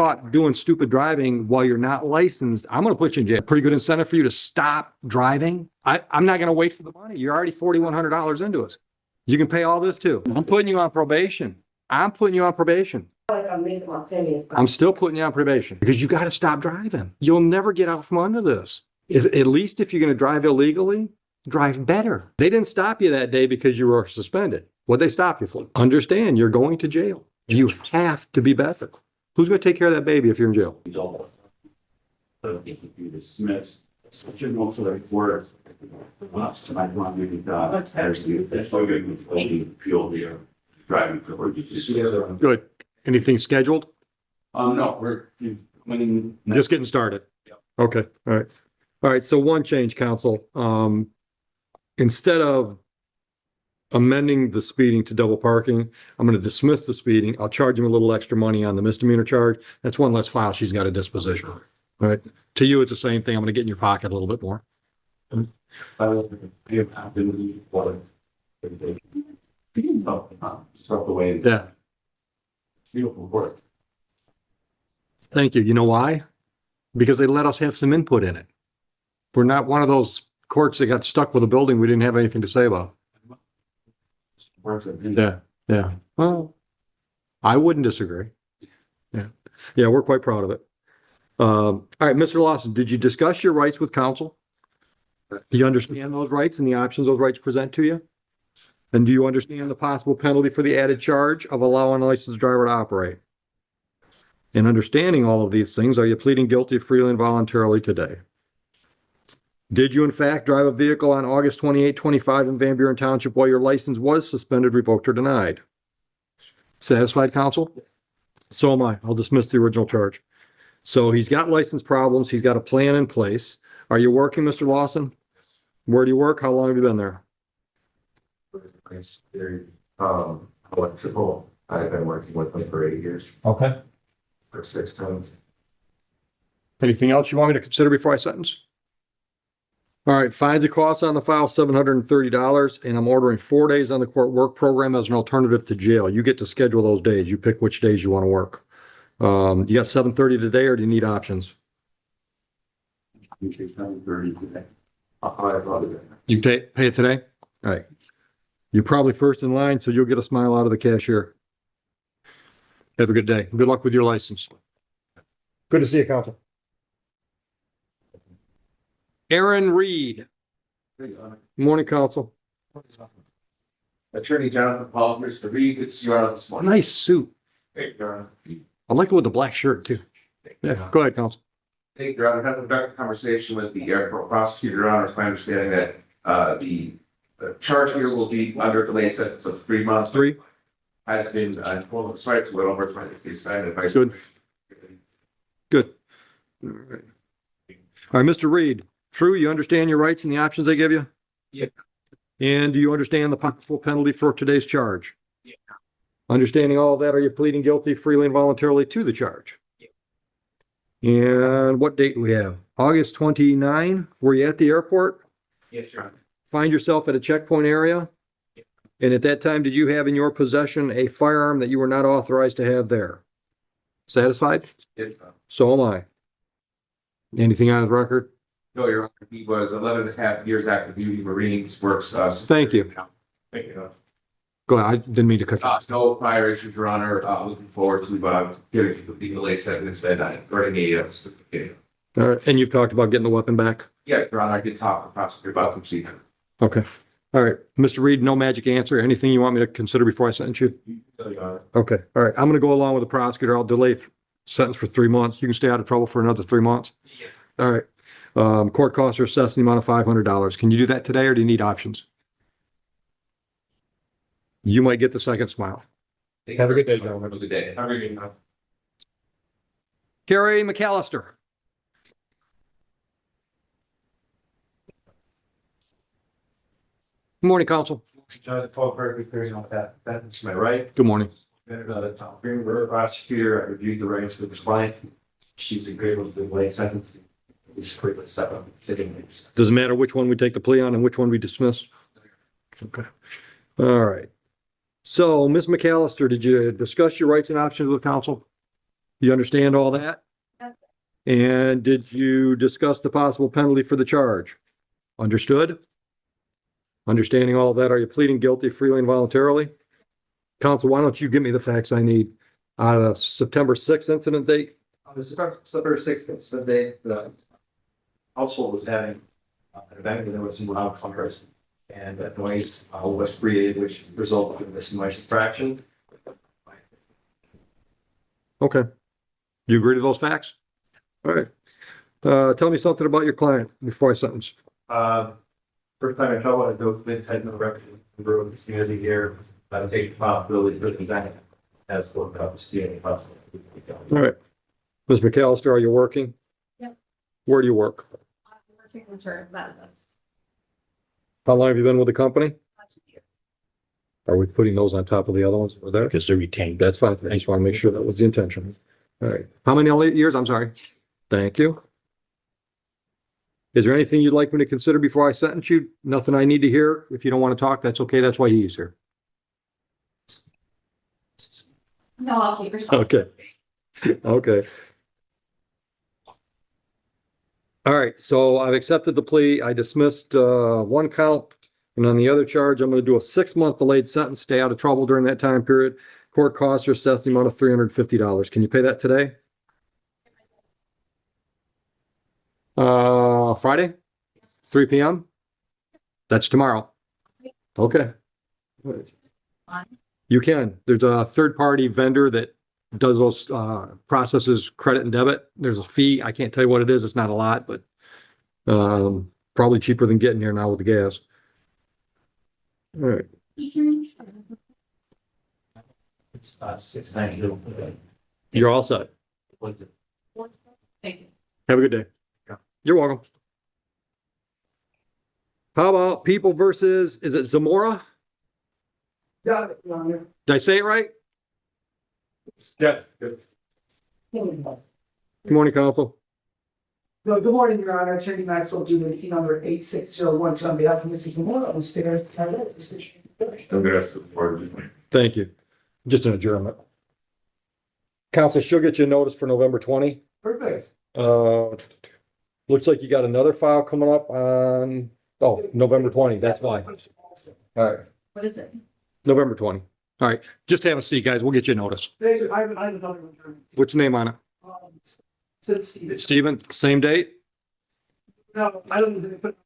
caught doing stupid driving while you're not licensed, I'm going to put you in jail. Pretty good incentive for you to stop driving. I'm not going to wait for the money. You're already $4,100 into it. You can pay all this too. I'm putting you on probation. I'm putting you on probation. I'm still putting you on probation because you got to stop driving. You'll never get out from under this. At least if you're going to drive illegally, drive better. They didn't stop you that day because you were suspended. What'd they stop you for? Understand, you're going to jail. You have to be better. Who's going to take care of that baby if you're in jail? Good. Anything scheduled? No, we're just getting started. Yep. Okay. All right. All right. So one change, counsel. Instead of amending the speeding to double parking, I'm going to dismiss the speeding. I'll charge him a little extra money on the misdemeanor charge. That's one less file she's got a disposition. All right. To you, it's the same thing. I'm going to get in your pocket a little bit more. Yeah. Beautiful work. Thank you. You know why? Because they let us have some input in it. We're not one of those courts that got stuck with a building we didn't have anything to say about. Yeah. Yeah. Well, I wouldn't disagree. Yeah. Yeah. We're quite proud of it. All right, Mr. Lawson, did you discuss your rights with counsel? Do you understand those rights and the options those rights present to you? And do you understand the possible penalty for the added charge of allowing a licensed driver to operate? In understanding all of these things, are you pleading guilty freely and voluntarily today? Did you in fact drive a vehicle on August 28, 25 in Van Buren Township while your license was suspended, revoked, or denied? Satisfied, counsel? So am I. I'll dismiss the original charge. So he's got license problems. He's got a plan in place. Are you working, Mr. Lawson? Where do you work? How long have you been there? Electrical. I've been working with them for 8 years. Okay. For 6 months. Anything else you want me to consider before I sentence? All right, fines and costs on the file, $730, and I'm ordering 4 days on the court work program as an alternative to jail. You get to schedule those days. You pick which days you want to work. You got 7:30 today, or do you need options? You can 7:30 today. I'll probably You can pay it today? All right. You're probably first in line, so you'll get a smile out of the cashier. Have a good day. Good luck with your license. Good to see you, counsel. Aaron Reed. Good Morning, counsel. Attorney Jonathan Paul, Mr. Reed, good to see you on this morning. Nice suit. Hey, Your Honor. I like it with the black shirt, too. Yeah, go ahead, counsel. Hey, Your Honor, I had a direct conversation with the airport prosecutor, Your Honor. It's my understanding that the charge here will be under delay sentence of 3 months. 3? Has been told to cite to it over 20 signed by. Good. Good. All right. All right, Mr. Reed, true, you understand your rights and the options they give you? Yeah. And do you understand the possible penalty for today's charge? Yeah. Understanding all of that, are you pleading guilty freely and voluntarily to the charge? Yeah. And what date do we have? August 29? Were you at the airport? Yes, Your Honor. Find yourself at a checkpoint area? Yeah. And at that time, did you have in your possession a firearm that you were not authorized to have there? Satisfied? Yes, Your Honor. So am I. Anything on his record? No, Your Honor. He was 11 and a half years active duty Marines, works. Thank you. Thank you, Your Honor. Go ahead. I didn't mean to cut you. No prior issues, Your Honor. Looking forward to getting the delay sentence and earning a certificate. All right. And you've talked about getting the weapon back? Yes, Your Honor. I did talk to the prosecutor about the procedure. Okay. All right. Mr. Reed, no magic answer. Anything you want me to consider before I sentence you? Your Honor. Okay. All right. I'm going to go along with the prosecutor. I'll delay sentence for 3 months. You can stay out of trouble for another 3 months. Yes. All right. Court costs are assessed in the amount of $500. Can you do that today or do you need options? You might get the second smile. Have a good day, gentlemen. Have a good day. Have a good day. Carrie McAllister. Good morning, counsel. Judge Paul Berkeley, hearing on that. That's my right. Good morning. Tom Greenberg, prosecutor. I reviewed the rights of the client. She's agreeable to the delay sentence. It's quickly set up. Doesn't matter which one we take the plea on and which one we dismiss. Okay. All right. So, Ms. McAllister, did you discuss your rights and options with counsel? You understand all that? Yep. And did you discuss the possible penalty for the charge? Understood? Understanding all of that, are you pleading guilty freely and voluntarily? Counsel, why don't you give me the facts I need? September 6th incident date? On September 6th, it's the day the household was having an event and there was some loud thumpers. And that noise was created, which resulted in this noise infraction. Okay. You agree to those facts? All right. Tell me something about your client before I sentence. First time I trouble, I go to had no record of the community here. I take responsibility for the design as well about the stealing possible. All right. Ms. McAllister, are you working? Yep. Where do you work? Signature, that's How long have you been with the company? much easier. Are we putting those on top of the other ones over there? Because they're retained. That's fine. I just want to make sure that was the intention. All right. How many years? I'm sorry. Thank you. Is there anything you'd like me to consider before I sentence you? Nothing I need to hear? If you don't want to talk, that's okay. That's why he's here. No, I'll keep responsible. Okay. Okay. All right, so I've accepted the plea. I dismissed one count, and on the other charge, I'm going to do a 6-month delayed sentence, stay out of trouble during that time period. Court costs are assessed the amount of $350. Can you pay that today? Friday, 3 p.m. That's tomorrow. Okay. Fine. You can. There's a third-party vendor that does those, processes credit and debit. There's a fee. I can't tell you what it is. It's not a lot, but probably cheaper than getting here now with the gas. All right. It's 690. You're all set. Thank you. Have a good day. Yeah. You're welcome. How about people versus, is it Zamora? Got it, Your Honor. Did I say it right? Yeah. Good. Good morning, counsel. Good morning, Your Honor. Attorney Maxwell, P number 86012 on behalf of Mr. Zamora, on stairs. Thank you. Just an adjournment. Counsel, she'll get you a notice for November 20. Perfect. Looks like you got another file coming up on, November 20. That's why. All right, What is it? November 20. All right, just have a seat, guys. We'll get you a notice. Thank you. I have another one. What's the name on it? Since Steve. Steven, same date, No, I don't even put.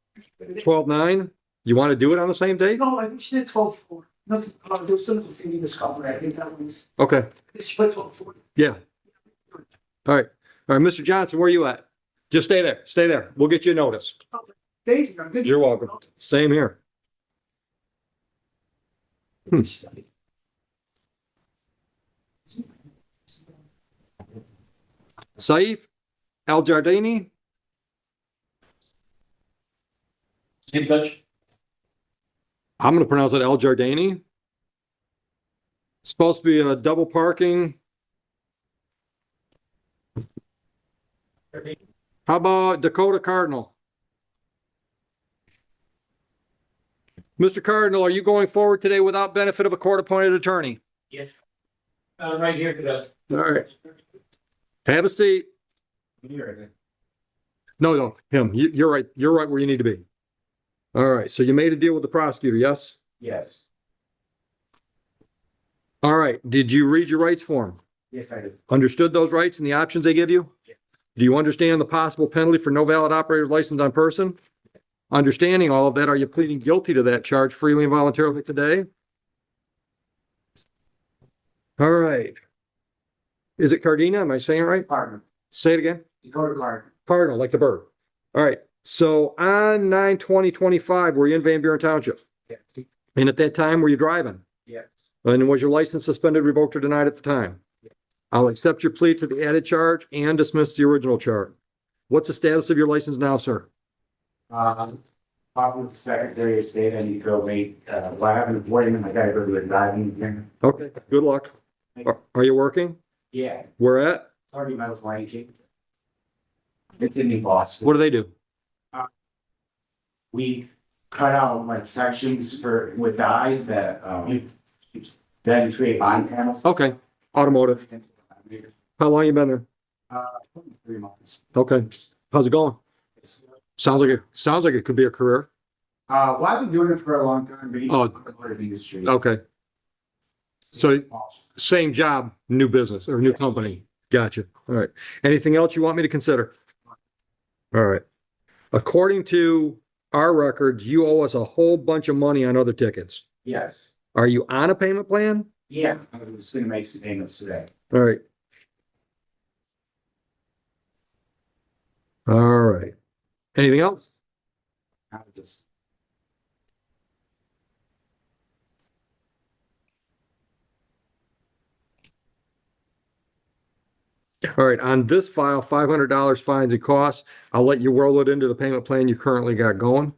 12/9? You want to do it on the same date? No, I think she did 12/4. Nothing, there was something in the discovery. I think that was, Okay, she put 12/4. yeah. All right, Mr. Johnson, where you at? Just stay there, stay there. We'll get you a notice. Thank you. I'm good. You're welcome. Same here. Saif Aljardini? Keep touch. I'm gonna pronounce it Aljardini. Supposed to be a double parking. How about Dakota Cardinal? Mr. Cardinal, are you going forward today without benefit of a court-appointed attorney? Yes. Right here today. All right. Have a seat. No, him. You're right. You're right where you need to be. All right. So you made a deal with the prosecutor, yes? Yes. All right. Did you read your rights form? Yes, I did. Understood those rights and the options they give you? Yes. Do you understand the possible penalty for no valid operator's license on person? Understanding all of that, are you pleading guilty to that charge freely and voluntarily today? All right. Is it Cardina? Am I saying it right? Cardinal. Say it again. Dakota Cardinal. Cardinal, like the bird. All right. So on 9/20/25, were you in Van Buren Township? Yes. And at that time, were you driving? Yes. And was your license suspended, revoked, or denied at the time? Yes. I'll accept your plea to the added charge and dismiss the original charge. What's the status of your license now, sir? Talking with the Secretary of State, I need to go make, well, I have an appointment, I gotta go to a driving exam. Okay, good luck. Are you working? Yeah, Where at? 30 miles away. It's in New Boston. What do they do? We cut out like sections with dyes that, then create bond panels. Okay, automotive. How long you been there? 3 months. Okay. How's it going? Sounds like it could be a career. Well, I've been doing it for a long time, but Oh. part of the industry. Okay. So same job, new business or new company. Gotcha. All right. Anything else you want me to consider? All right. According to our records, you owe us a whole bunch of money on other tickets. Yes. Are you on a payment plan? Yeah, I was gonna make some payments today. All right. All right. Anything else? I was just. All right, on this file, $500 fines and costs. I'll let you roll it into the payment plan you currently got going.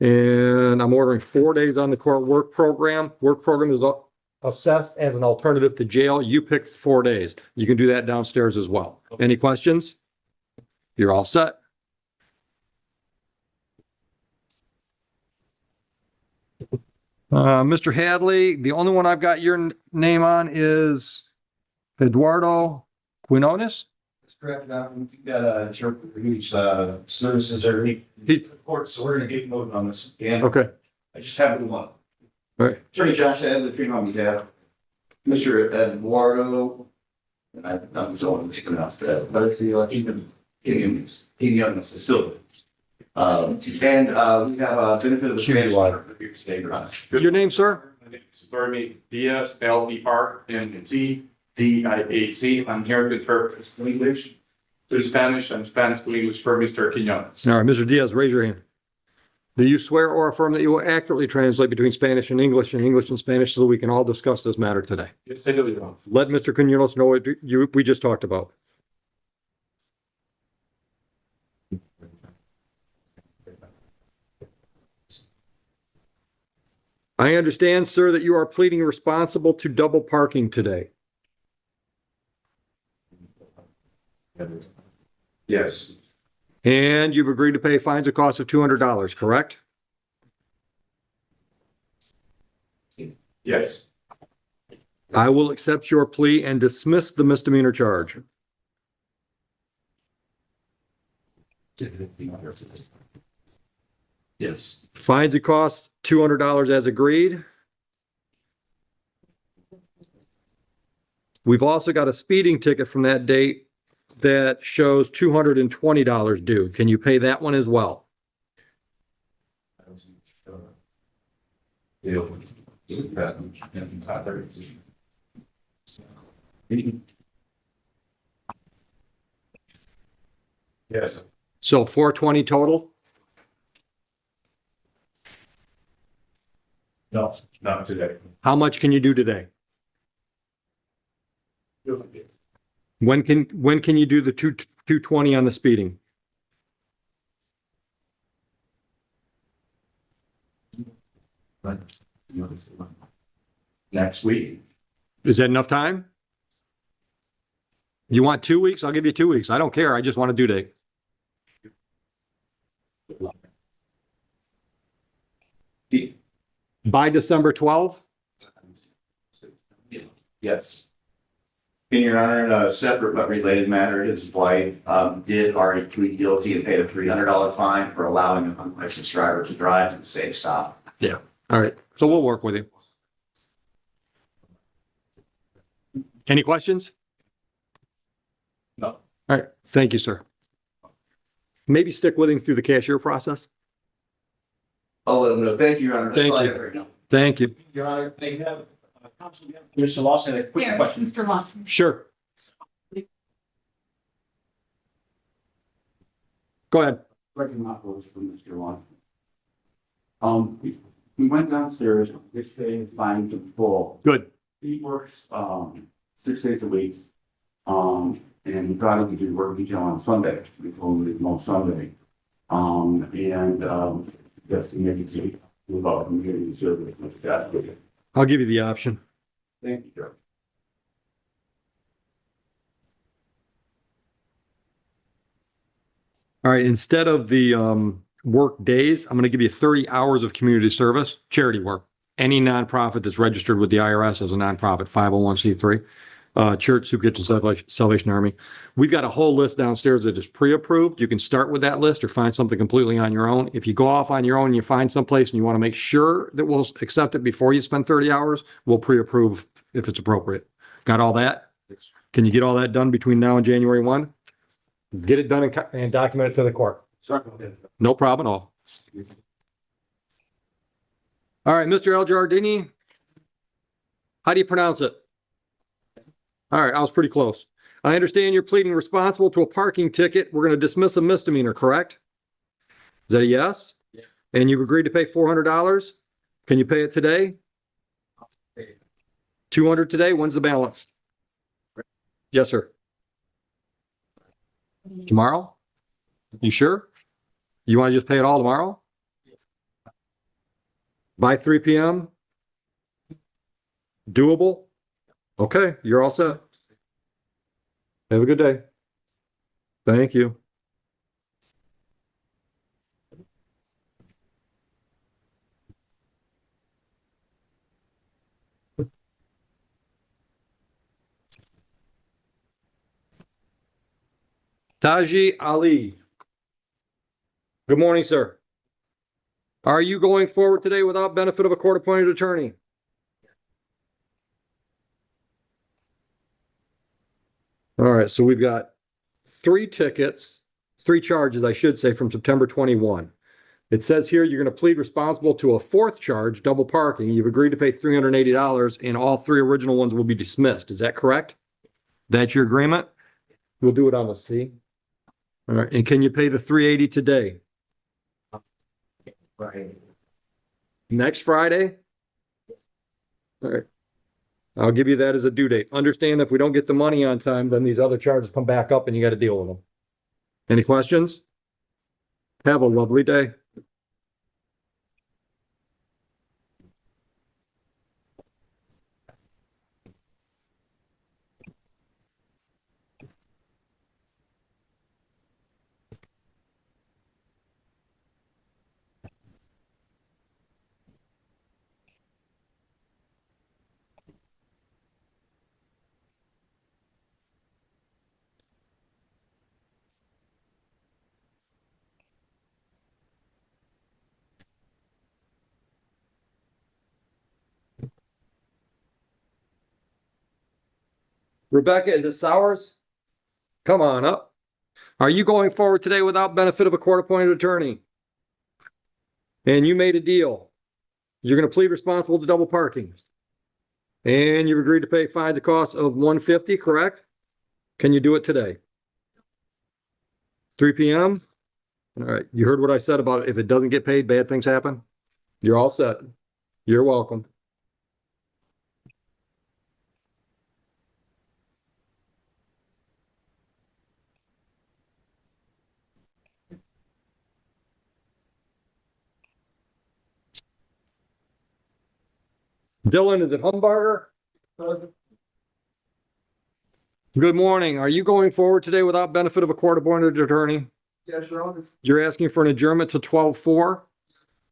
And I'm ordering 4 days on the court work program. Work program is assessed as an alternative to jail. You picked 4 days. You can do that downstairs as well. Any questions? You're all set. Mr. Hadley, the only one I've got your name on is Eduardo Quinonis. That's correct. We've got a short release, services early. Court, so we're gonna get moving on this. And Okay, I just have the one. all right. Attorney Josh Adler, on behalf, Mr. Eduardo, and I'm going to pronounce that, but it's the Silva. And we have a benefit of the Spanish water here today, Your Honor. Your name, sir? My name is Bernie Diaz, Lermentidiaz. I'm here to interpret English to Spanish and Spanish to English for Mr. Quinones. All right, Mr. Diaz, raise your hand. Do you swear or affirm that you will accurately translate between Spanish and English and Spanish so that we can all discuss this matter today? Yes, I do, Your Honor. Let Mr. Quinones know what we just talked about. I understand, sir, that you are pleading responsible to double parking today. Yes, And you've agreed to pay fines of cost of $200, correct? yes, I will accept your plea and dismiss the misdemeanor charge. yes, Fines and costs, $200 as agreed. We've also got a speeding ticket from that date that shows $220 due. Can you pay that one as well? yes, So $420 total? no, not today. How much can you do today? When can you do the 220 on the speeding? Next week. Is that enough time? You want 2 weeks? I'll give you 2 weeks. I don't care. I just want a due date. By December 12th? Yes, In Your Honor, in a separate but related matter, his wife did already plead guilty and paid a $300 fine for allowing an unlicensed driver to drive in a safe stop. All right. So we'll work with you. Any questions? no, All right. Thank you, sir. Maybe stick with him through the cashier process. I'll let him know. Thank you, Your Honor. That's Thank all I you. have right now. Thank you. Your Honor, I have, Mr. Lawson, a quick Here, question. Mr. Lawson. Sure. Go ahead. Reckon my voice from Mr. Lawson. We went downstairs, this day, finding some full. Good. He works, 6 days a week. And he thought he could do work detail on Sunday, we told him to leave him on Sunday. Yes, he made it, move out and get the service, like that. I'll give you the option. Thank you, Joe. All right. Instead of the work days, I'm going to give you 30 hours of community service, charity work. Any nonprofit that's registered with the IRS as a nonprofit, 501c3. church who get to Salvation Army. We've got a whole list downstairs that is pre-approved. You can start with that list or find something completely on your own. If you go off on your own and you find someplace and you want to make sure that we'll accept it before you spend 30 hours, we'll pre-approve if it's appropriate. Got all that? Can you get all that done between now and January 1? Get it done and document it to the court. No problem at all. All right, Mr. Aljardini. How do you pronounce it? All right, I was pretty close. I understand you're pleading responsible to a parking ticket. We're going to dismiss a misdemeanor, correct? Is that a yes? Yeah. And you've agreed to pay $400? Can you pay it today? 200 today? When's the balance? Yes, sir. Tomorrow? You sure? You want to just pay it all tomorrow? By 3 p.m.? Doable? Okay, you're all set. Have a good day. Thank you. Taji Ali. Good morning, sir. Are you going forward today without benefit of a court-appointed attorney? All right, so we've got 3 tickets, 3 charges, I should say, from September 21. It says here you're going to plead responsible to a 4th charge, double parking. You've agreed to pay $380, and all 3 original ones will be dismissed. Is that correct? That's your agreement? We'll do it on the C. All right, and can you pay the $380 today? Right. Next Friday? All right. I'll give you that as a due date. Understand if we don't get the money on time, then these other charges come back up and you got to deal with them. Any questions? Have a lovely day. Rebecca, is it Sowers? Come on up. Are you going forward today without benefit of a court-appointed attorney? And you made a deal. You're going to plead responsible to double parking. And you've agreed to pay fines and costs of $150, correct? Can you do it today? 3 p.m.? All right. You heard what I said about it. If it doesn't get paid, bad things happen. You're all set. You're welcome. Dylan, is it Humbarger? Good morning. Are you going forward today without benefit of a court-appointed attorney? Yes, Your Honor. You're asking for an adjournment to 12-4?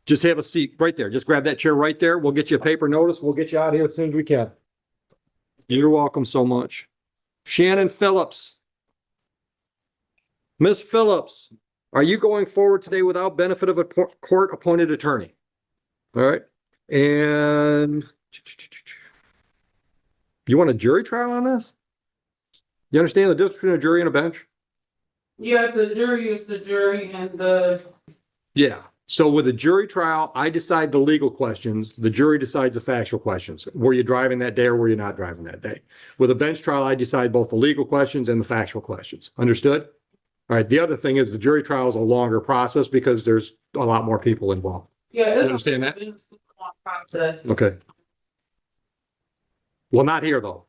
Just have a seat right there. Just grab that chair right there. We'll get you a paper notice. We'll get you out of here as soon as we can. You're welcome so much. Shannon Phillips. Miss Phillips, are you going forward today without benefit of a court-appointed attorney? All right. And you want a jury trial on this? You understand the difference between a jury and a bench? Yeah, the jury is the jury and the. Yeah. So with a jury trial, I decide the legal questions. The jury decides the factual questions. Were you driving that day or were you not driving that day? With a bench trial, I decide both the legal questions and the factual questions. Understood? All right. The other thing is the jury trial is a longer process because there's a lot more people involved. Yeah. You understand that? Process. Okay. Well, not here though.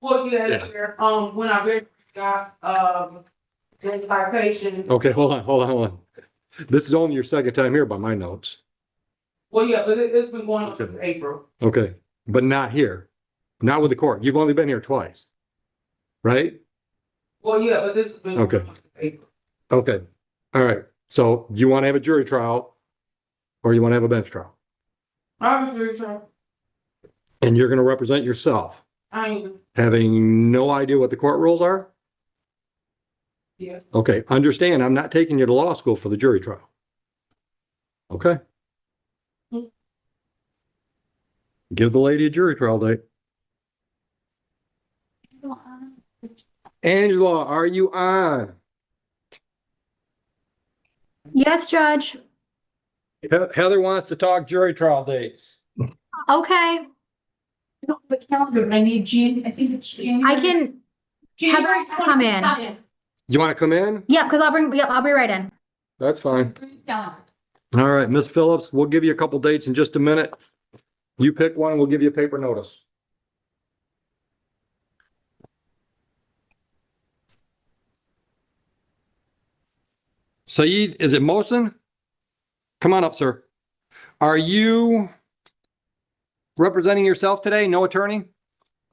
Well, Yeah. here, when I very got, the citation. Okay, hold on. This is only your second time here by my notes. Well, yeah, but it's been going on since April. Okay, but not here. Not with the court. You've only been here twice. Right? Well, yeah, but this has been. Okay. Going on since April. Okay. All right. So you want to have a jury trial or you want to have a bench trial? I have a jury trial. And you're going to represent yourself. I am. Having no idea what the court rules are? Yeah. Okay, understand, I'm not taking you to law school for the jury trial. Okay? Give the lady a jury trial date. Angela, are you on? Yes, Judge. Heather wants to talk jury trial dates. Okay, No, the calendar, I need I think it's January. I can, January Heather, come in. 27th. You want to come in? yep, because I'll be right in. That's fine. Calendar. All right, Miss Phillips, we'll give you a couple dates in just a minute. You pick one, we'll give you a paper notice. Saeed, is it Mohsen? Come on up, sir. Are you representing yourself today? No attorney?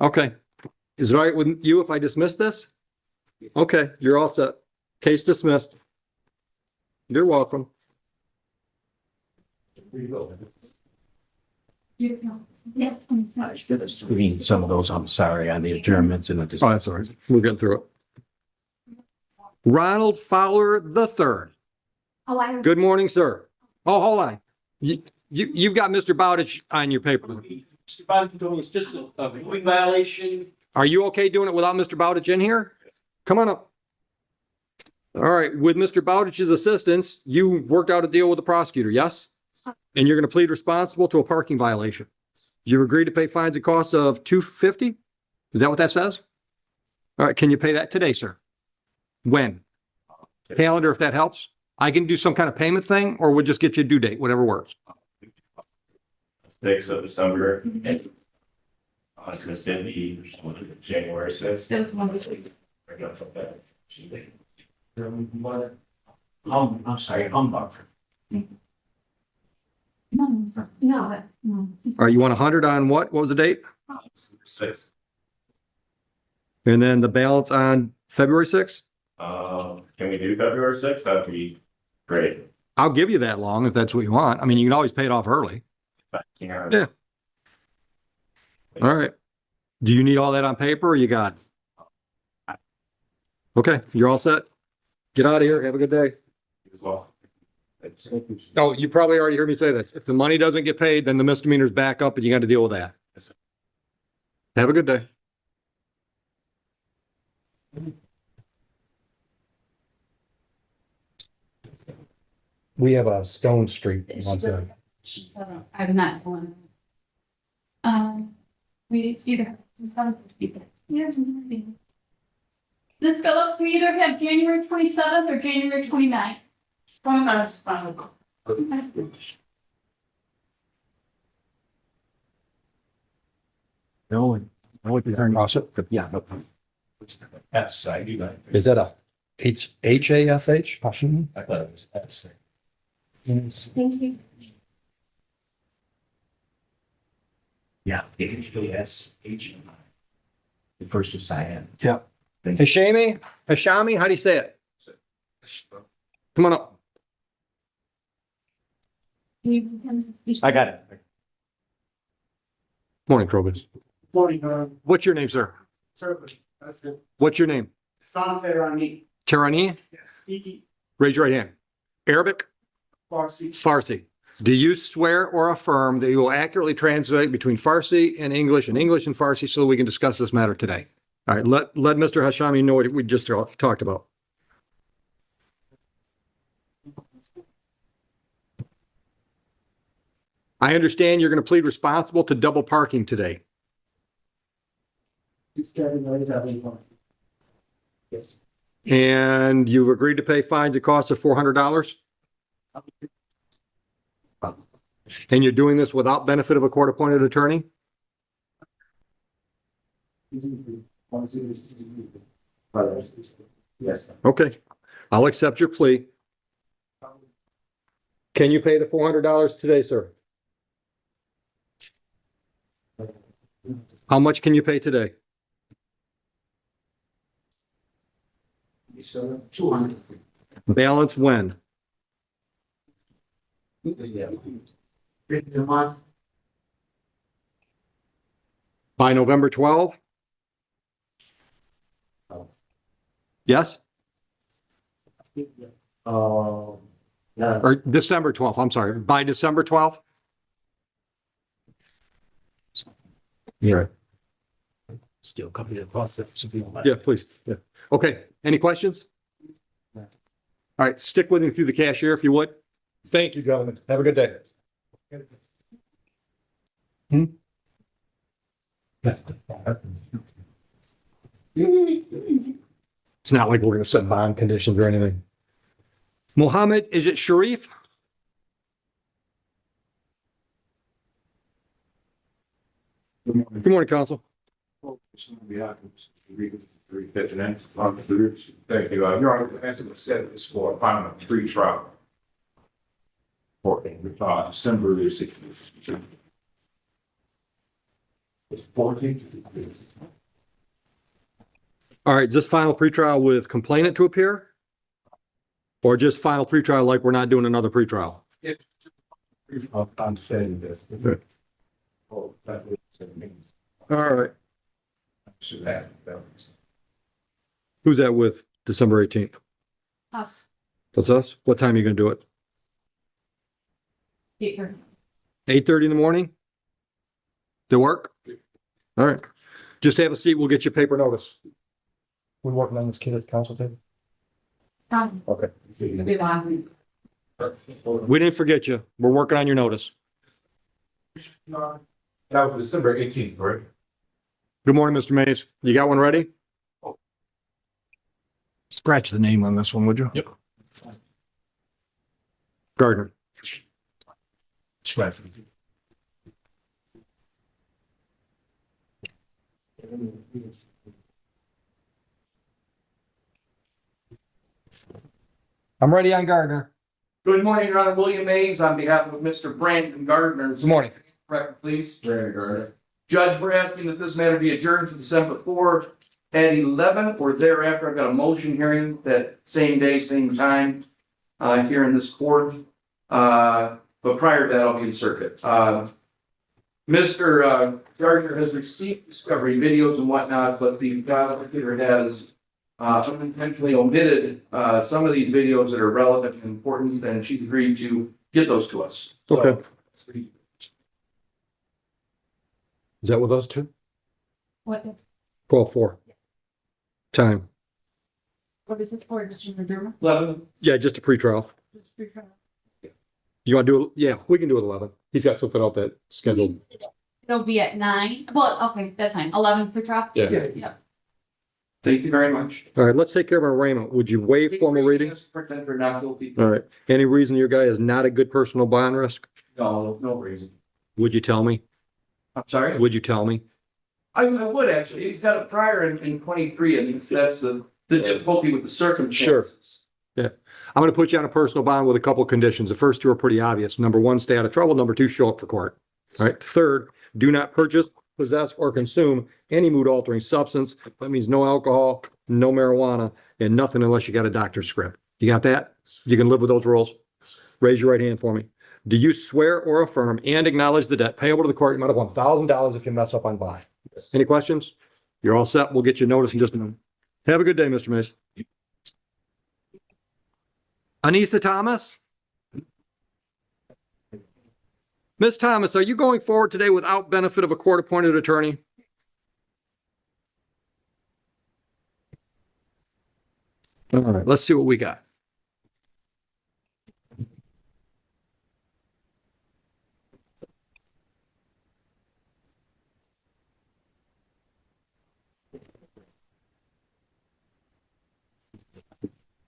Okay. Is it all right with you if I dismiss this? Okay, you're all set. Case dismissed. You're welcome. Yeah, I'm sorry. Reading some of those, I'm sorry, on the adjournments and the. Oh, that's all right. We're getting through it. Ronald Fowler III. Oh, I. Good morning, sir. Oh, hold on. You've got Mr. Bowditch on your paper. Mr. Biden told me it's just a moving violation. Are you okay doing it without Mr. Bowditch in here? Come on up. All right, with Mr. Bowditch's assistance, you worked out a deal with the prosecutor, yes? And you're going to plead responsible to a parking violation. You've agreed to pay fines and costs of $250? Is that what that says? All right, can you pay that today, sir? When? Calendar, if that helps. I can do some kind of payment thing, or we'll just get you a due date, whatever works. 6th of December. I was gonna say the January 6th. I got from that. I'm sorry, humbug. No, no. All right, you want 100 on what? What was the date? 6th. And then the balance on February 6th? Can we do February 6th? That'd be great. I'll give you that long if that's what you want. I mean, you can always pay it off early. Yeah. All right. Do you need all that on paper or you got it? Okay, you're all set. Get out of here. Have a good day. As well. Oh, you probably already heard me say this. If the money doesn't get paid, then the misdemeanor's back up and you got to deal with that. Have a good day. We have a Stone Street. I'm not going. We either. Yeah. Ms. Phillips, we either have January 27th or January 29th. 29th is fine. No, I would be turning. Yeah. S, I do that. Is that a H-A-F-H? I thought it was S. Thank you. Yeah, H-A-S-H. The first is Cyan. Yeah. Hashami? Hashami? How do you say it? Come on up. I got it. Morning, Krobus. Morning, What's your name, sir? certainly, that's good. What's your name? Sante Rani, Karani? Iki, Raise your right hand. Arabic? Farsi, Farsi. Do you swear or affirm that you will accurately translate between Farsi and English and Farsi so that we can discuss this matter today? All right, let Mr. Hashami know what we just talked about. I understand you're going to plead responsible to double parking today. yes. And you've agreed to pay fines and costs of $400? And you're doing this without benefit of a court-appointed attorney? Yes. Okay, I'll accept your plea. Can you pay the $400 today, sir? How much can you pay today? So 200. Balance when? Yeah. By November 12? Yes? No. Or December 12th, I'm sorry, by December 12th? You're right. Still copy the process. Yeah, please. Yeah. Okay. Any questions? All right. Stick with me through the cashier if you would. Thank you, gentlemen. Have a good day. It's not like we're going to set bond conditions or anything. Mohammed, is it Sharif? Good morning, counsel. Thank you. Your Honor, as it was said, this for upon a pre-trial. For December 16th. 14th. All right. Is this final pretrial with complainant to appear? Or just final pretrial like we're not doing another pretrial? I'm saying this. Good. Oh, that was what it means. All right. Should have. Who's that with December 18th? Us. That's us? What time are you going to do it? 8:30. 8:30 in the morning? To work? All right. Just have a seat. We'll get you paper notice. We working on this kid at the council table? Okay. It'll be long. We didn't forget you. We're working on your notice. That was December 18th, right? Good morning, Mr. Mays. You got one ready? Scratch the name on this one, would you? Yep. Gardner. Scratch. I'm ready on Gardner. Good morning, Your Honor. William Mays on behalf of Mr. Brandon Gardner. Good morning. Record, please. Brandon Gardner. Judge, we're asking that this matter be adjourned to December 4 at 11 or thereafter. I've got a motion hearing that same day, same time, here in this court. But prior to that, I'll be in circuit. Mr. Gardner has received discovery videos and whatnot, but the prosecutor has unintentionally omitted some of these videos that are relevant and important, and she's agreed to get those to us. Okay. Is that with us too? What, 12:04. Time. what is it for, Mr. Maduro? 11. Yeah, just a pretrial. Just pre-trial. You want to do it? Yeah, we can do it 11. He's got something out that scheduled. It'll be at 9. Well, okay, that's fine. 11 pre-trial? Yeah. Yep. Thank you very much. All right, let's take care of our arraignment. Would you waive formal reading? Pretend we're not guilty. All right. Any reason your guy is not a good personal bond risk? No, no reason. Would you tell me? I'm sorry? Would you tell me? I would actually. He's got a prior in 23, and that's the difficulty with the circumstances. Yeah. I'm going to put you on a personal bond with a couple conditions. The first two are pretty obvious. Number one, stay out of trouble. Number two, show up for court. All right. Third, do not purchase, possess, or consume any mood altering substance. That means no alcohol, no marijuana, and nothing unless you got a doctor's script. You got that? You can live with those rules? Raise your right hand for me. Do you swear or affirm and acknowledge the debt payable to the court? You might have $1,000 if you mess up on buy. Any questions? You're all set. We'll get you notice in just a minute. Have a good day, Mr. Mays. Anissa Thomas? Ms. Thomas, are you going forward today without benefit of a court-appointed attorney? All right, let's see what we got.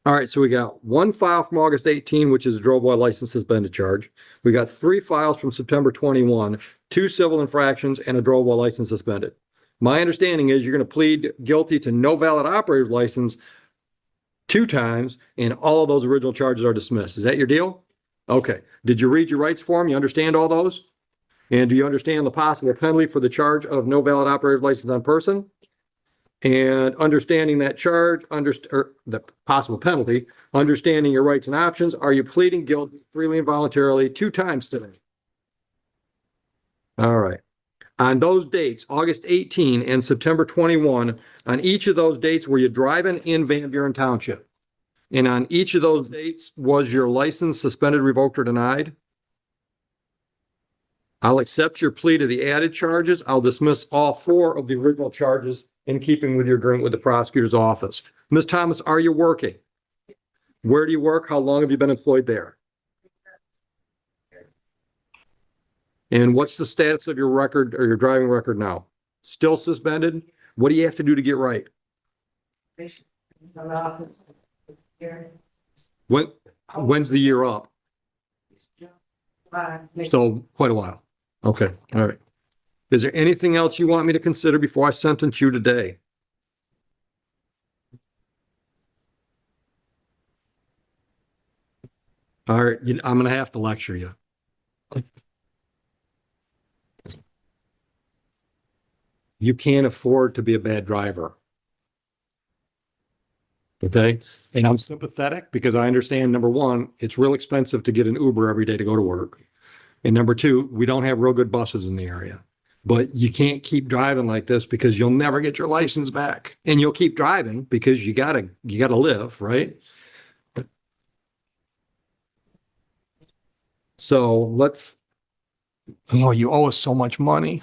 All right, so we got one file from August 18, which is a drove while license suspended charge. We got 3 files from September 21, 2 civil infractions, and a drove while license suspended. My understanding is you're going to plead guilty to no valid operator's license 2 times, and all of those original charges are dismissed. Is that your deal? Okay. Did you read your rights form? You understand all those? And do you understand the possible penalty for the charge of no valid operator's license on person? And understanding that charge, or the possible penalty, understanding your rights and options, are you pleading guilty freely and voluntarily 2 times today? All right. On those dates, August 18 and September 21, on each of those dates, were you driving in Van Buren Township? And on each of those dates, was your license suspended, revoked, or denied? I'll accept your plea to the added charges. I'll dismiss all 4 of the original charges in keeping with your agreement with the prosecutor's office. Ms. Thomas, are you working? Where do you work? How long have you been employed there? And what's the status of your record or your driving record now? Still suspended? What do you have to do to get right? When's the year up? So quite a while. Okay, all right. Is there anything else you want me to consider before I sentence you today? All right, I'm gonna have to lecture you. You can't afford to be a bad driver. Okay, and I'm sympathetic because I understand, number one, it's real expensive to get an Uber every day to go to work. And number two, we don't have real good buses in the area. But you can't keep driving like this because you'll never get your license back. And you'll keep driving because you gotta live, right? So let's, oh, you owe us so much money.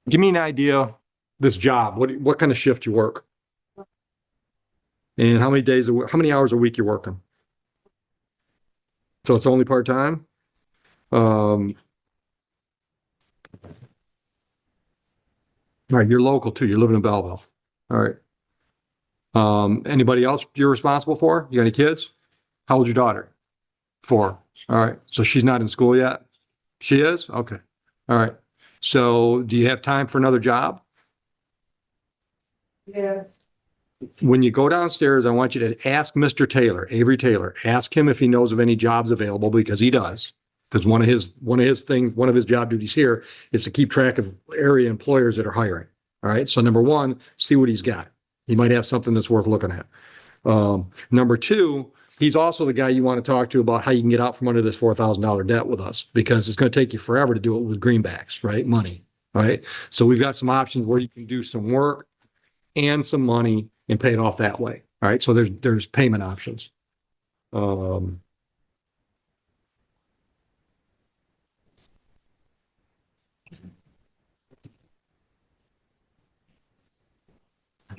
Give me an idea, this job, what kind of shift you work? And how many days, how many hours a week you're working? So it's only part-time? All right, you're local too, you're living in Belleville. All right. Anybody else you're responsible for? You got any kids? How old's your daughter? 4. All right, so she's not in school yet? She is? Okay, all right. So do you have time for another job? Yeah. When you go downstairs, I want you to ask Mr. Taylor, Avery Taylor, ask him if he knows of any jobs available, because he does. Because one of his job duties here is to keep track of area employers that are hiring. All right, so number one, see what he's got. He might have something that's worth looking at. Number two, he's also the guy you want to talk to about how you can get out from under this $4,000 debt with us, because it's going to take you forever to do it with greenbacks, right? Money, right? So we've got some options where you can do some work and some money and pay it off that way. All right, so there's payment options. All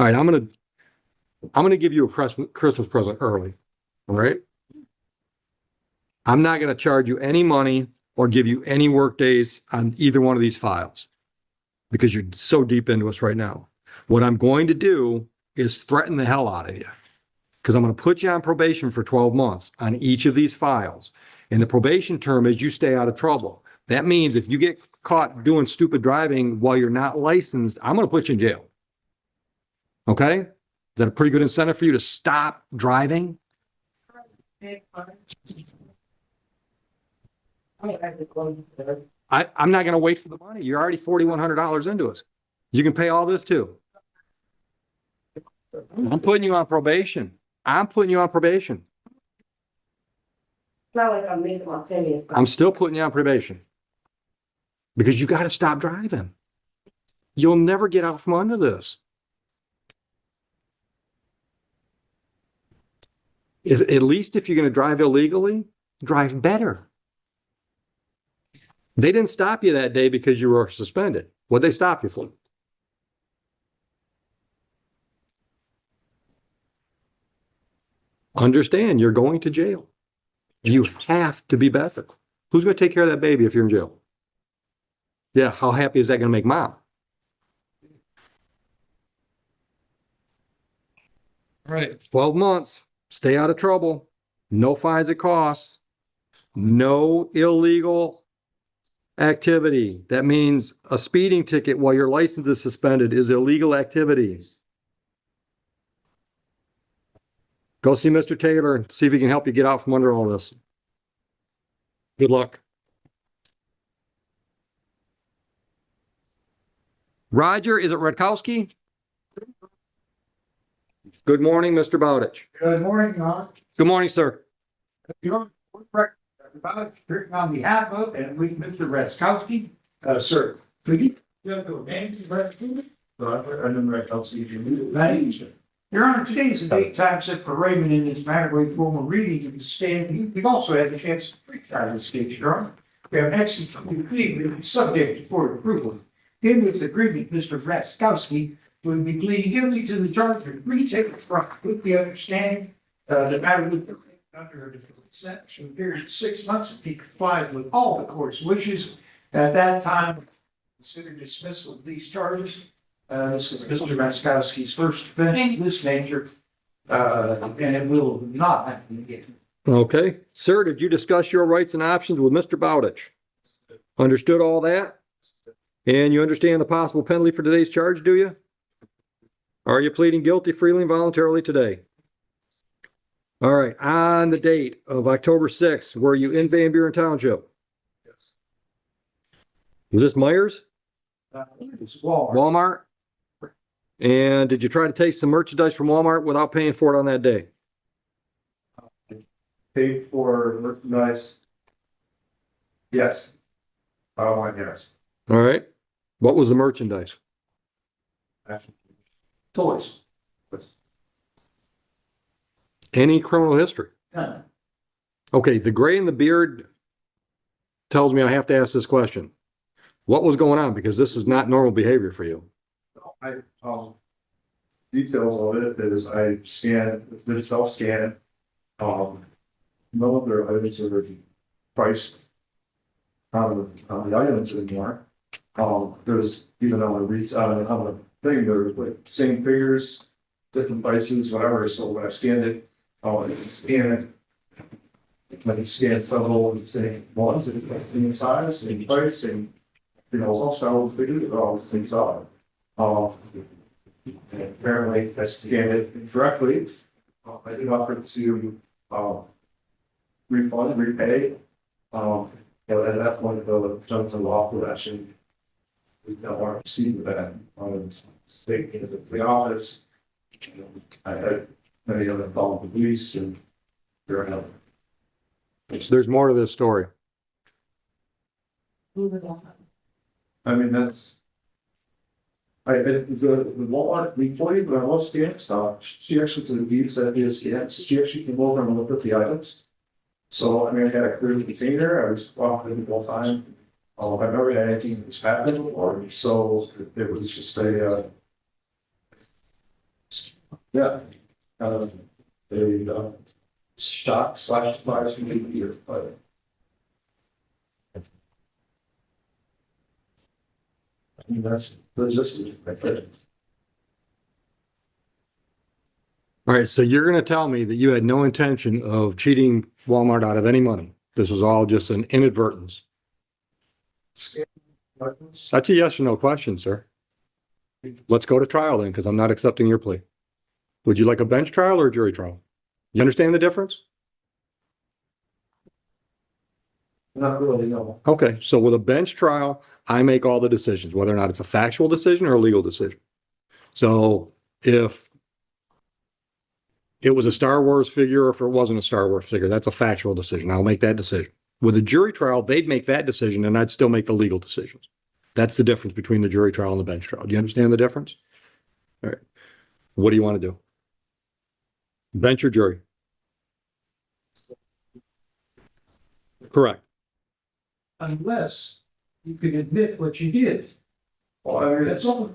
right, I'm gonna give you a Christmas present early. All right. I'm not gonna charge you any money or give you any work days on either one of these files because you're so deep into us right now. What I'm going to do is threaten the hell out of you, because I'm going to put you on probation for 12 months on each of these files. And the probation term is you stay out of trouble. That means if you get caught doing stupid driving while you're not licensed, I'm going to put you in jail. Okay? Is that a pretty good incentive for you to stop driving? I'm not going to wait for the money. You're already $4,100 into it. You can pay all this too. I'm putting you on probation. I'm putting you on probation. Not like I'm making my pennies. I'm still putting you on probation because you got to stop driving. You'll never get out from under this. At least if you're going to drive illegally, drive better. They didn't stop you that day because you were suspended. What'd they stop you for? Understand, you're going to jail. You have to be better. Who's going to take care of that baby if you're in jail? Yeah, how happy is that going to make mom? All right, 12 months. Stay out of trouble. No fines or costs. No illegal activity. That means a speeding ticket while your license is suspended is illegal activity. Go see Mr. Taylor and see if he can help you get out from under all this. Good luck. Roger, is it Rascowski? Good morning, Mr. Bowditch. Good morning, Ron. Good morning, sir. You're On behalf of and with Mr. Rascowski, sir, could you go to Nancy Rascowski? Your Honor, today is the date time set for Raymond in this matter where formal reading of the stand. We've also had the chance to pre-trial this case, Your Honor. We have an excellent plea with subject to court approval. In with the agreement, Mr. Rascowski will be pleading guilty to the charge of retail fraud with the understanding the matter will be under a sentence period of 6 months if he complies with all the court's wishes. At that time, consider dismissal of these charges. This is Mr. Rascowski's first offense of this nature, and it will not happen again. Okay. Sir, did you discuss your rights and options with Mr. Bowditch? Understood all that? And you understand the possible penalty for today's charge, do you? Are you pleading guilty freely and voluntarily today? All right. On the date of October 6th, were you in Van Buren Township? Yes. Was this Myers? It's Walmart. Walmart? And did you try to take some merchandise from Walmart without paying for it on that day? Paid for merchandise. Yes. Yes. All right. What was the merchandise? Toys. Any criminal history? None. Okay, the gray in the beard tells me I have to ask this question. What was going on? Because this is not normal behavior for you. Details of it is I did self-scan. None of their items are priced on the items anymore. There's even on the thing, there's like same figures, different prices, whatever. So when I scanned it, it scanned it. When you scan several of the same ones, it's the same size, same price, same, all style figures, they're all the same size. And apparently I scanned it incorrectly. I did offer to refund, repay. And at that point, the Johnson Law would actually we don't want to proceed with that. Taking it to the office. I had many other called the police and they're out. There's more to this story. I mean, that's. The Walmart employee, when I was scanning stuff, she actually could use that via scan. She actually came over and looked at the items. So, I mean, I had a clear container. I was walking the whole time. I've never had anything that's happened before. So it was just a, a shock / surprise for me here. But I mean, that's just right there. All right, so you're going to tell me that you had no intention of cheating Walmart out of any money. This was all just an inadvertence. That's a yes or no question, sir. Let's go to trial then, because I'm not accepting your plea. Would you like a bench trial or a jury trial? You understand the difference? Not really, no. Okay, so with a bench trial, I make all the decisions, whether or not it's a factual decision or a legal decision. So if it was a Star Wars figure or if it wasn't a Star Wars figure, that's a factual decision. I'll make that decision. With a jury trial, they'd make that decision and I'd still make the legal decisions. That's the difference between the jury trial and the bench trial. Do you understand the difference? All right. What do you want to do? Bench or jury? Correct. Unless you could admit what you did. Well, I mean, That's all.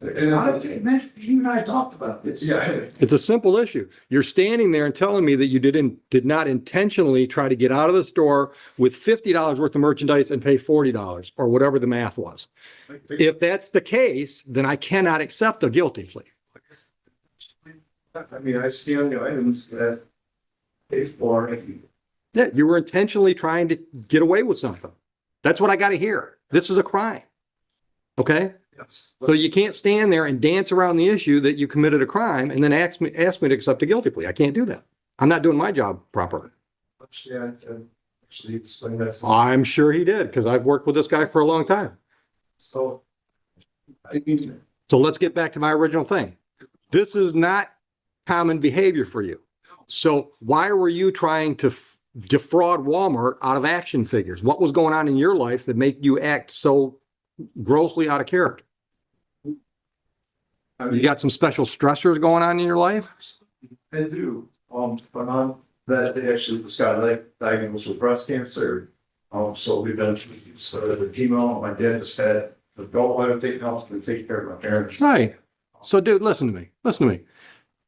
You and I talked about this. yeah, It's a simple issue. You're standing there and telling me that you did not intentionally try to get out of the store with $50 worth of merchandise and pay $40 or whatever the math was. If that's the case, then I cannot accept a guilty plea. I mean, I scanned the items that paid for. Yeah, you were intentionally trying to get away with something. That's what I got to hear. This is a crime. Okay? Yes. So you can't stand there and dance around the issue that you committed a crime and then ask me to accept a guilty plea. I can't do that. I'm not doing my job properly. Yeah, actually explain that. I'm sure he did, because I've worked with this guy for a long time. So, I mean, So let's get back to my original thing. This is not common behavior for you. So why were you trying to defraud Walmart out of action figures? What was going on in your life that made you act so grossly out of character? You got some special stressors going on in your life? I do, but on that day, actually, was got diagnosed with breast cancer. So we've been, the chemo, my dad just had the gallbladder taken off to take care of my parents. Right. So dude, listen to me. Listen to me.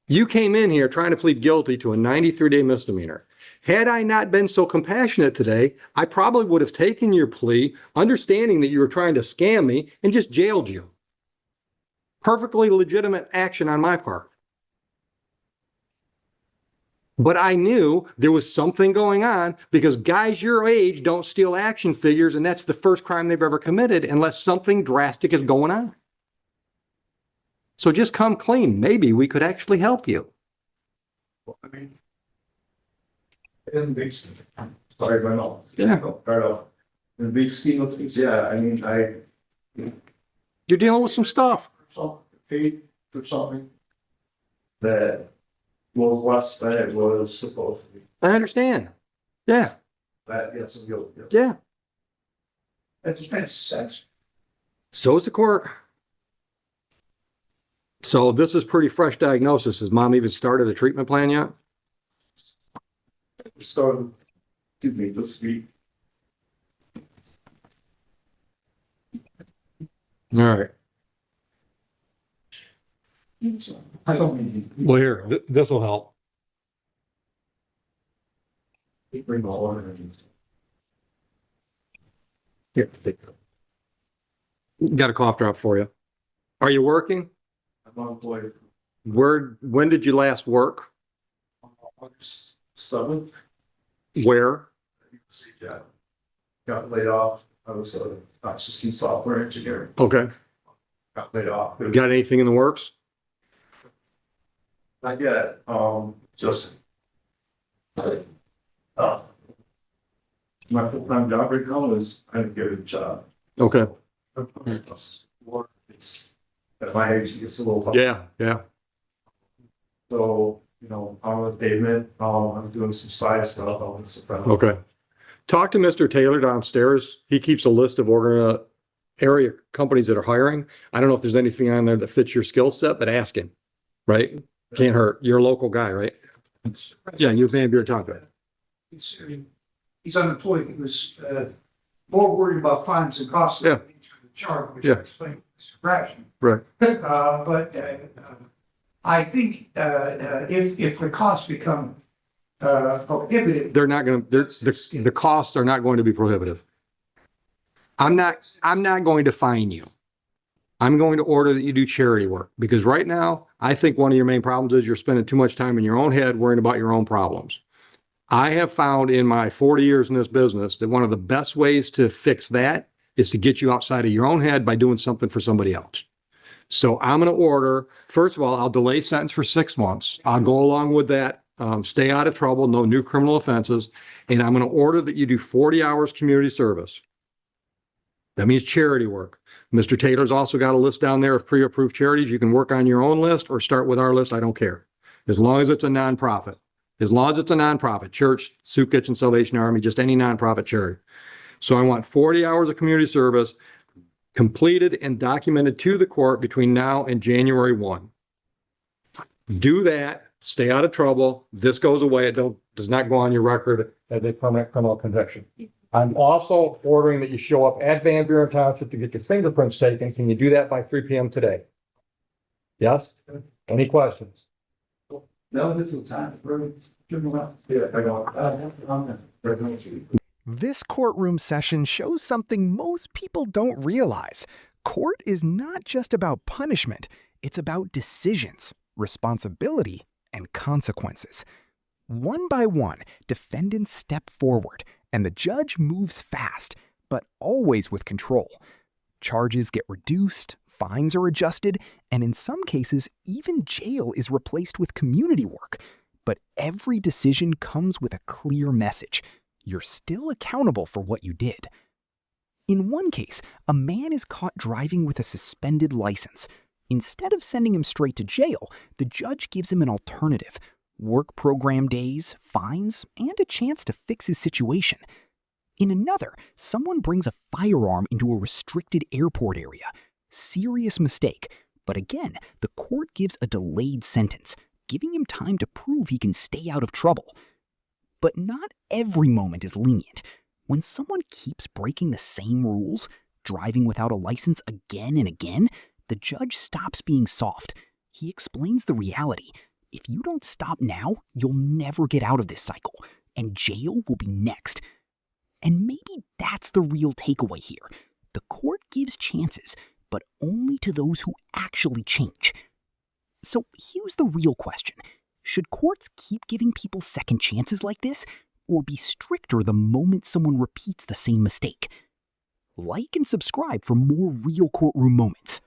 You came in here trying to plead guilty to a 93-day misdemeanor. Had I not been so compassionate today, I probably would have taken your plea, understanding that you were trying to scam me, and just jailed you. Perfectly legitimate action on my part. But I knew there was something going on because guys your age don't steal action figures, and that's the first crime they've ever committed unless something drastic is going on. So just come clean. Maybe we could actually help you. I mean, in the big scheme, sorry, going off. Yeah. Right off. In the big scheme of things, yeah, I mean, You're dealing with some stuff. paid for something that was less than it was supposed to be. I understand. Yeah. That gets some guilt. Yeah. That makes sense. So is the court. So this is pretty fresh diagnosis. Has mom even started a treatment plan yet? We started, excuse me, this week. All right. I don't mean. Well, here, this will help. Bring all over and Here, take it. Got a cough drop for you. Are you working? I'm unemployed. When did you last work? August 7th. Where? Yeah. Got laid off. I was a assistant software engineer. Okay. Got laid off. Got anything in the works? Not yet. Just. My full-time job right now is I didn't get a job. Okay. It's at my age, it's a little tough. Yeah, yeah. So, you know, I'm on the pavement. I'm doing some side stuff. Okay. Talk to Mr. Taylor downstairs. He keeps a list of area companies that are hiring. I don't know if there's anything on there that fits your skill set, but ask him. Right? Can't hurt. You're a local guy, right? Yeah, you Van Buren talk about it. He's unemployed. He was more worried about fines and costs. Yeah. Than the charge, which Yeah. I explained Mr. Braxton. Right. But I think if the costs become prohibitive. They're not going to, the costs are not going to be prohibitive. I'm not going to fine you. I'm going to order that you do charity work because right now, I think one of your main problems is you're spending too much time in your own head worrying about your own problems. I have found in my 40 years in this business that one of the best ways to fix that is to get you outside of your own head by doing something for somebody else. So I'm going to order, first of all, I'll delay sentence for 6 months. I'll go along with that. Stay out of trouble, no new criminal offenses. And I'm going to order that you do 40 hours community service. That means charity work. Mr. Taylor's also got a list down there of pre-approved charities. You can work on your own list or start with our list. I don't care. As long as it's a nonprofit. As long as it's a nonprofit, church, soup kitchen, Salvation Army, just any nonprofit charity. So I want 40 hours of community service completed and documented to the court between now and January 1. Do that. Stay out of trouble. This goes away. It does not go on your record as a permanent criminal conviction. I'm also ordering that you show up at Van Buren Township to get your fingerprints taken. Can you do that by 3 p.m. today? Yes? Any questions? No, this is time for, yeah, I got, This courtroom session shows something most people don't realize. Court is not just about punishment, it's about decisions, responsibility, and consequences. One by one, defendants step forward, and the judge moves fast, but always with control. Charges get reduced, fines are adjusted, and in some cases, even jail is replaced with community work. But every decision comes with a clear message. You're still accountable for what you did. In one case, a man is caught driving with a suspended license. Instead of sending him straight to jail, the judge gives him an alternative: work program days, fines, and a chance to fix his situation. In another, someone brings a firearm into a restricted airport area. Serious mistake, but again, the court gives a delayed sentence, giving him time to prove he can stay out of trouble. But not every moment is lenient. When someone keeps breaking the same rules, driving without a license again and again, the judge stops being soft. He explains the reality. If you don't stop now, you'll never get out of this cycle, and jail will be next. And maybe that's the real takeaway here. The court gives chances, but only to those who actually change. So here's the real question. Should courts keep giving people second chances like this, or be stricter the moment someone repeats the same mistake? Like and subscribe for more real courtroom moments.